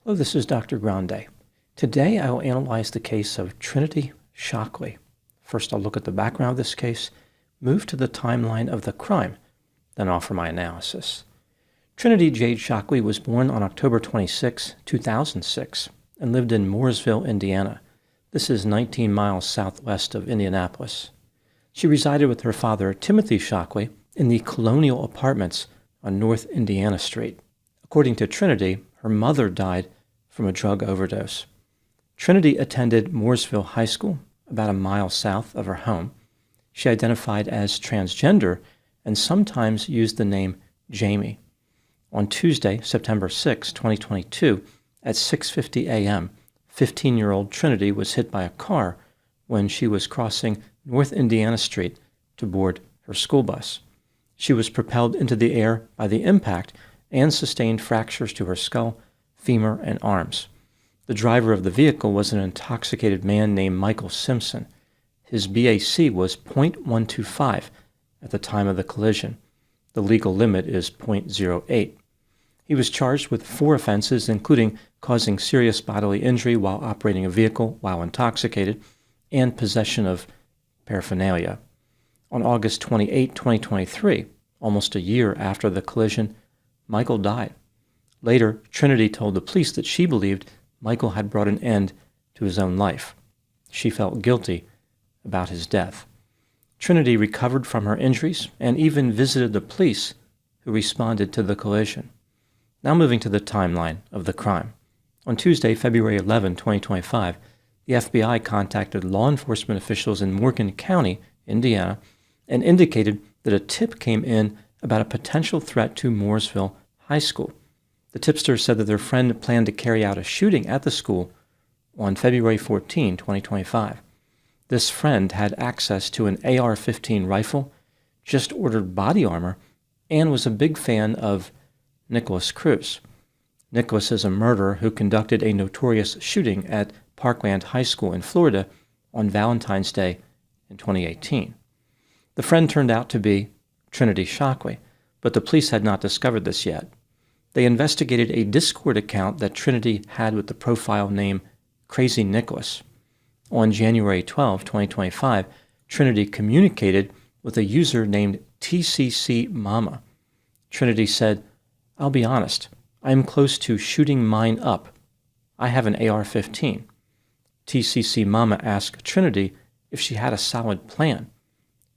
Hello, this is Dr. Grande. Today I will analyze the case of Trinity Shockley. First I'll look at the background of this case, move to the timeline of the crime, then offer my analysis. Trinity Jade Shockley was born on October 26, 2006, and lived in Mooresville, Indiana. This is 19 miles southwest of Indianapolis. She resided with her father, Timothy Shockley, in the Colonial Apartments on North Indiana Street. According to Trinity, her mother died from a drug overdose. Trinity attended Mooresville High School, about a mile south of her home. She identified as transgender and sometimes used the name Jamie. On Tuesday, September 6, 2022, at 6:50 a.m., 15-year-old Trinity was hit by a car when she was crossing North Indiana Street to board her school bus. She was propelled into the air by the impact and sustained fractures to her skull, femur, and arms. The driver of the vehicle was an intoxicated man named Michael Simpson. His BAC was .125 at the time of the collision. The legal limit is .08. He was charged with 4 offenses, including causing serious bodily injury while operating a vehicle while intoxicated and possession of paraphernalia. On August 28, 2023, almost a year after the collision, Michael died. Later, Trinity told the police that she believed Michael had brought an end to his own life. She felt guilty about his death. Trinity recovered from her injuries and even visited the police who responded to the collision. Now moving to the timeline of the crime. On Tuesday, February 11, 2025, the FBI contacted law enforcement officials in Morgan County, Indiana, and indicated that a tip came in about a potential threat to Mooresville High School. The tipster said that their friend planned to carry out a shooting at the school on February 14, 2025. This friend had access to an AR-15 rifle, just ordered body armor, and was a big fan of Nikolas Cruz. Nikolas is a murderer who conducted a notorious shooting at Parkland High School in Florida on Valentine's Day in 2018. The friend turned out to be Trinity Shockley, but the police had not discovered this yet. They investigated a Discord account that Trinity had with the profile name Crazy Nikolas. On January 12, 2025, Trinity communicated with a user named TCC Mama. Trinity said, "I'll be honest, I am close to shooting mine up. I have an AR-15. TCC Mama asked Trinity if she had a solid plan.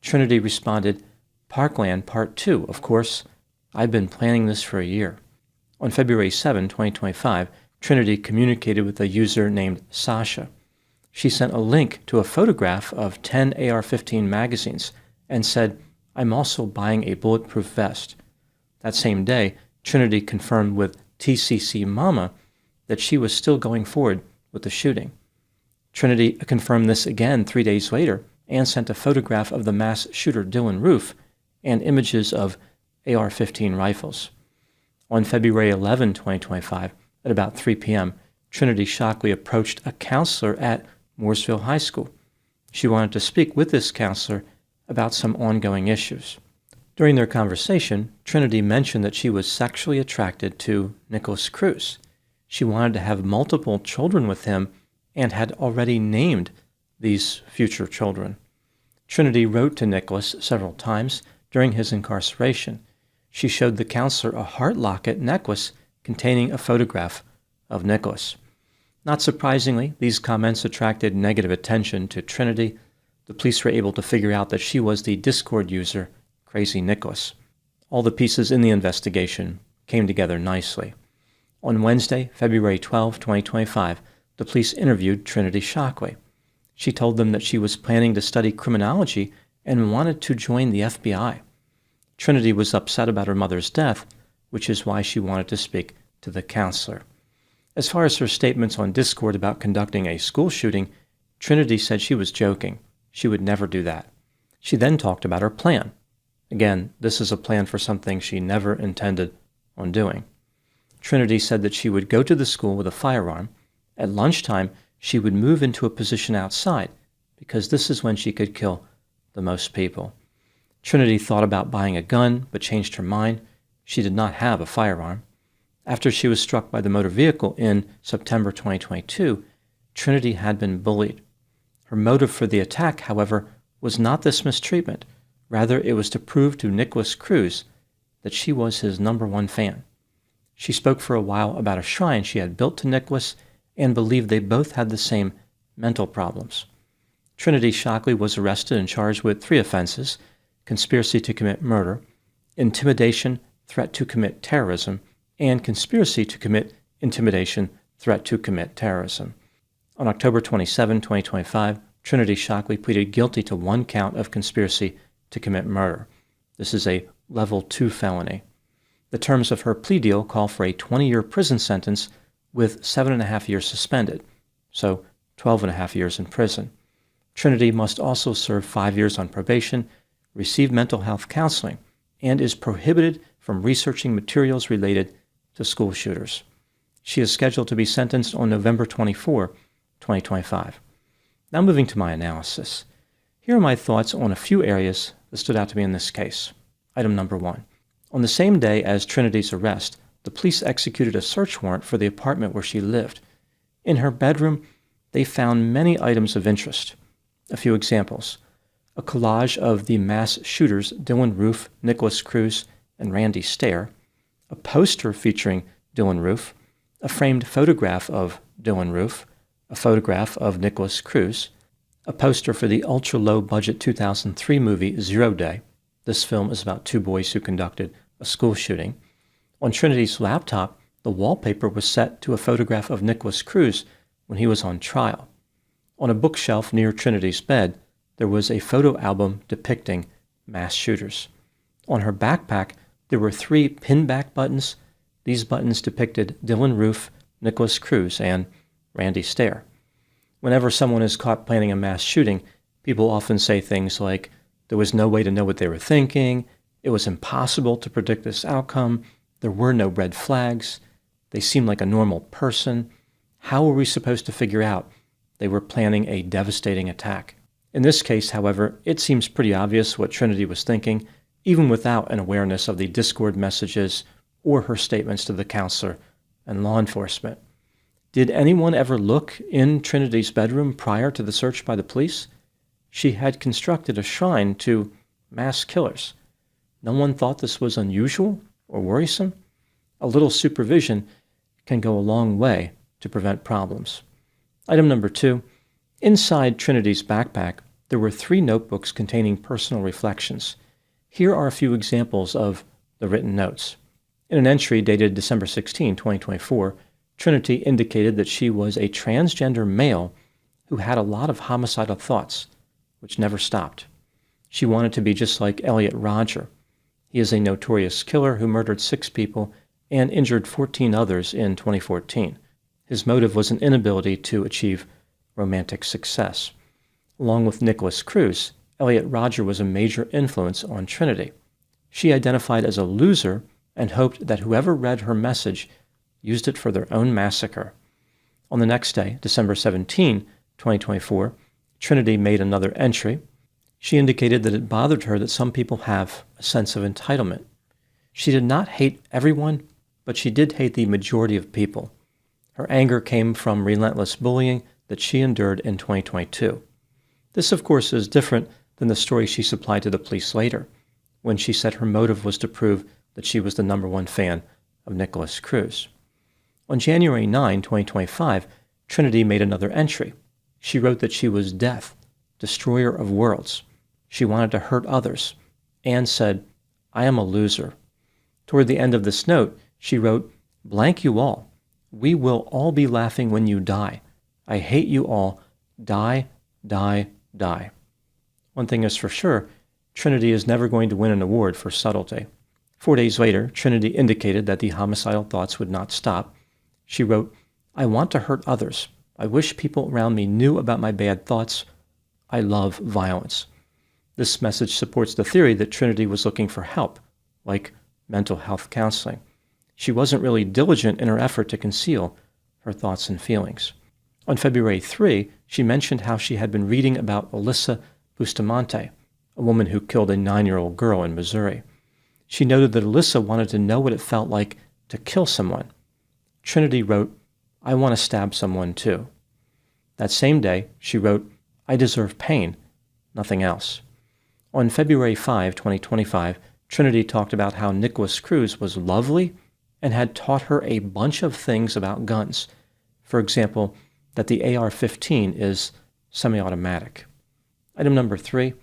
Trinity responded, "Parkland Part 2, of course. I've been planning this for a year." On February 7, 2025, Trinity communicated with a user named Sasha. She sent a link to a photograph of 10 AR-15 magazines and said, "I'm also buying a bulletproof vest." That same day, Trinity confirmed with TCC Mama that she was still going forward with the shooting. Trinity confirmed this again 3 days later and sent a photograph of the mass shooter Dylan Roof and images of AR-15 rifles. On February 11, 2025, at about 3 p.m., Trinity Shockley approached a counselor at Mooresville High School. She wanted to speak with this counselor about some ongoing issues. During their conversation, Trinity mentioned that she was sexually attracted to Nikolas Cruz. She wanted to have multiple children with him and had already named these future children. Trinity wrote to Nikolas several times during his incarceration. She showed the counselor a heart locket necklace containing a photograph of Nikolas. Not surprisingly, these comments attracted negative attention to Trinity. The police were able to figure out that she was the Discord user Crazy Nikolas. All the pieces in the investigation came together nicely. On Wednesday, February 12, 2025, the police interviewed Trinity Shockley. She told them that she was planning to study criminology and wanted to join the FBI. Trinity was upset about her mother's death, which is why she wanted to speak to the counselor. As far as her statements on Discord about conducting a school shooting, Trinity said she was joking. She would never do that. She then talked about her plan. Again, this is a plan for something she never intended on doing. Trinity said that she would go to the school with a firearm. At lunchtime, she would move into a position outside because this is when she could kill the most people. Trinity thought about buying a gun but changed her mind. She did not have a firearm. After she was struck by the motor vehicle in September 2022, Trinity had been bullied. Her motive for the attack, however, was not this mistreatment. Rather, it was to prove to Nikolas Cruz that she was his #1 fan. She spoke for a while about a shrine she had built to Nikolas and believed they both had the same mental problems. Trinity Shockley was arrested and charged with 3 offenses: conspiracy to commit murder, intimidation, threat to commit terrorism, and conspiracy to commit intimidation, threat to commit terrorism. On October 27, 2025, Trinity Shockley pleaded guilty to 1 count of conspiracy to commit murder. This is a level 2 felony. The terms of her plea deal call for a 20-year prison sentence with 7.5 years suspended, so 12.5 years in prison. Trinity must also serve 5 years on probation, receive mental health counseling, and is prohibited from researching materials related to school shooters. She is scheduled to be sentenced on November 24, 2025. Now moving to my analysis. Here are my thoughts on a few areas that stood out to me in this case. Item number 1. On the same day as Trinity's arrest, the police executed a search warrant for the apartment where she lived. In her bedroom, they found many items of interest. A few examples: a collage of the mass shooters Dylann Roof, Nikolas Cruz, and Randy Stair, a poster featuring Dylann Roof, a framed photograph of Dylann Roof, a photograph of Nikolas Cruz, a poster for the ultra-low-budget 2003 movie Zero Day. This film is about 2 boys who conducted a school shooting. On Trinity's laptop, the wallpaper was set to a photograph of Nikolas Cruz when he was on trial. On a bookshelf near Trinity's bed, there was a photo album depicting mass shooters. On her backpack, there were 3 pin-back buttons. These buttons depicted Dylann Roof, Nikolas Cruz, and Randy Stair. Whenever someone is caught planning a mass shooting, people often say things like, "There was no way to know what they were thinking," "It was impossible to predict this outcome," "There were no red flags," "They seemed like a normal person." How were we supposed to figure out they were planning a devastating attack? In this case, however, it seems pretty obvious what Trinity was thinking, even without an awareness of the Discord messages or her statements to the counselor and law enforcement. Did anyone ever look in Trinity's bedroom prior to the search by the police? She had constructed a shrine to mass killers. No one thought this was unusual or worrisome? A little supervision can go a long way to prevent problems. Item number 2. Inside Trinity's backpack, there were 3 notebooks containing personal reflections. Here are a few examples of the written notes. In an entry dated December 16, 2024, Trinity indicated that she was a transgender male who had a lot of homicidal thoughts, which never stopped. She wanted to be just like Elliot Rodger. He is a notorious killer who murdered 6 people and injured 14 others in 2014. His motive was an inability to achieve romantic success. Along with Nikolas Cruz, Elliot Rodger was a major influence on Trinity. She identified as a loser and hoped that whoever read her message used it for their own massacre. On the next day, December 17, 2024, Trinity made another entry. She indicated that it bothered her that some people have a sense of entitlement. She did not hate everyone, but she did hate the majority of people. Her anger came from relentless bullying that she endured in 2022. This, of course, is different than the story she supplied to the police later, when she said her motive was to prove that she was the #1 fan of Nikolas Cruz. On January 9, 2025, Trinity made another entry. She wrote that she was death, destroyer of worlds. She wanted to hurt others, and said, "I am a loser." Toward the end of this note, she wrote, "Blank you all. We will all be laughing when you die. I hate you all. Die, die, die." One thing is for sure, Trinity is never going to win an award for subtlety. 4 days later, Trinity indicated that the homicidal thoughts would not stop. She wrote, "I want to hurt others. I wish people around me knew about my bad thoughts. I love violence." This message supports the theory that Trinity was looking for help, like mental health counseling. She wasn't really diligent in her effort to conceal her thoughts and feelings. On February 3, she mentioned how she had been reading about Alyssa Bustamante, a woman who killed a 9-year-old girl in Missouri. She noted that Alyssa wanted to know what it felt like to kill someone, Trinity wrote, "I want to stab someone too." That same day, she wrote, "I deserve pain, nothing else." On February 5, 2025, Trinity talked about how Nikolas Cruz was lovely and had taught her a bunch of things about guns. For example, that the AR-15 is semi-automatic. Item number 3.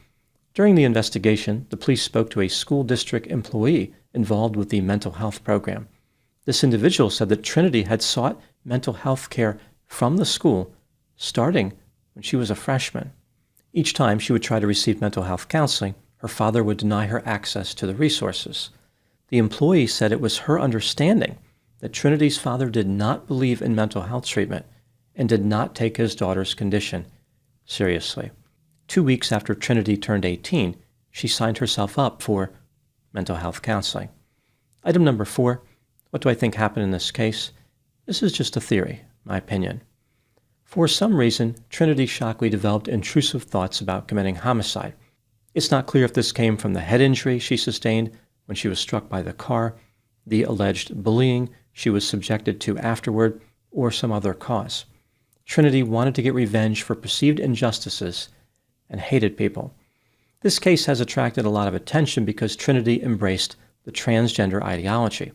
During the investigation, the police spoke to a school district employee involved with the mental health program. This individual said that Trinity had sought mental health care from the school starting when she was a freshman. Each time she would try to receive mental health counseling, her father would deny her access to the resources. The employee said it was her understanding that Trinity's father did not believe in mental health treatment and did not take his daughter's condition seriously. 2 weeks after Trinity turned 18, she signed herself up for mental health counseling. Item number 4, what do I think happened in this case? This is just a theory, my opinion. For some reason, Trinity Shockley developed intrusive thoughts about committing homicide. It's not clear if this came from the head injury she sustained when she was struck by the car, the alleged bullying she was subjected to afterward, or some other cause. Trinity wanted to get revenge for perceived injustices and hated people. This case has attracted a lot of attention because Trinity embraced the transgender ideology.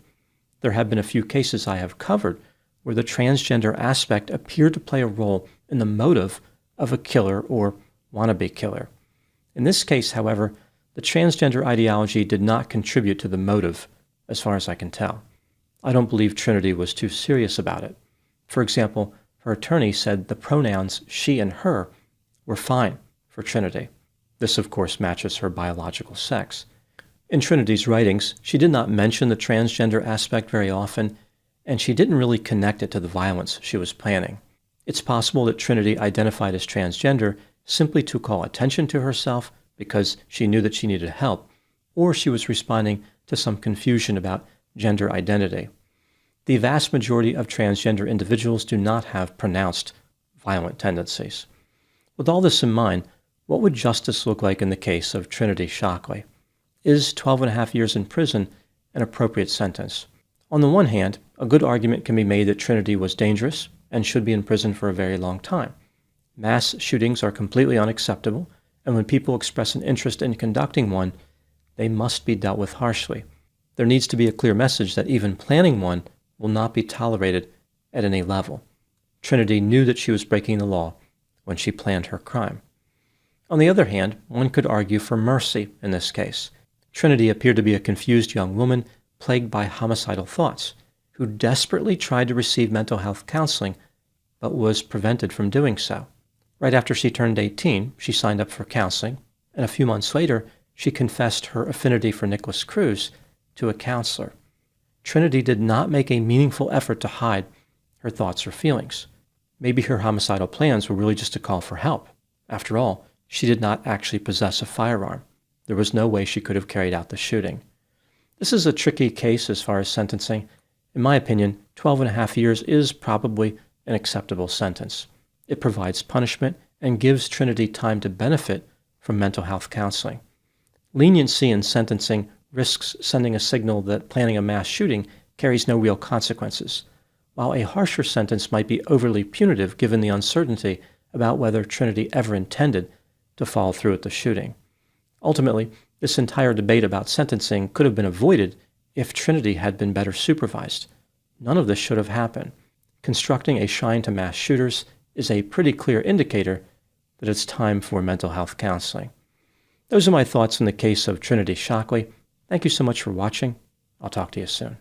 There have been a few cases I have covered where the transgender aspect appeared to play a role in the motive of a killer or wannabe killer. In this case, however, the transgender ideology did not contribute to the motive, as far as I can tell. I don't believe Trinity was too serious about it. For example, her attorney said the pronouns she and her were fine for Trinity. This, of course, matches her biological sex. In Trinity's writings, she did not mention the transgender aspect very often, and she didn't really connect it to the violence she was planning. It's possible that Trinity identified as transgender simply to call attention to herself because she knew that she needed help, or she was responding to some confusion about gender identity. The vast majority of transgender individuals do not have pronounced violent tendencies. With all this in mind, what would justice look like in the case of Trinity Shockley? Is 12.5 years in prison an appropriate sentence? On the one hand, a good argument can be made that Trinity was dangerous and should be in prison for a very long time. Mass shootings are completely unacceptable, and when people express an interest in conducting one, they must be dealt with harshly. There needs to be a clear message that even planning one will not be tolerated at any level. Trinity knew that she was breaking the law when she planned her crime. On the other hand, one could argue for mercy in this case. Trinity appeared to be a confused young woman plagued by homicidal thoughts, who desperately tried to receive mental health counseling, but was prevented from doing so. Right after she turned 18, she signed up for counseling, and a few months later, she confessed her affinity for Nikolas Cruz to a counselor. Trinity did not make a meaningful effort to hide her thoughts or feelings. Maybe her homicidal plans were really just a call for help. After all, she did not actually possess a firearm. There was no way she could have carried out the shooting. This is a tricky case as far as sentencing. In my opinion, 12.5 years is probably an acceptable sentence. It provides punishment and gives Trinity time to benefit from mental health counseling. Leniency in sentencing risks sending a signal that planning a mass shooting carries no real consequences, while a harsher sentence might be overly punitive given the uncertainty about whether Trinity ever intended to follow through with the shooting. Ultimately, this entire debate about sentencing could have been avoided if Trinity had been better supervised. None of this should have happened. Constructing a shrine to mass shooters is a pretty clear indicator that it's time for mental health counseling. Those are my thoughts in the case of Trinity Shockley. Thank you so much for watching. I'll talk to you soon.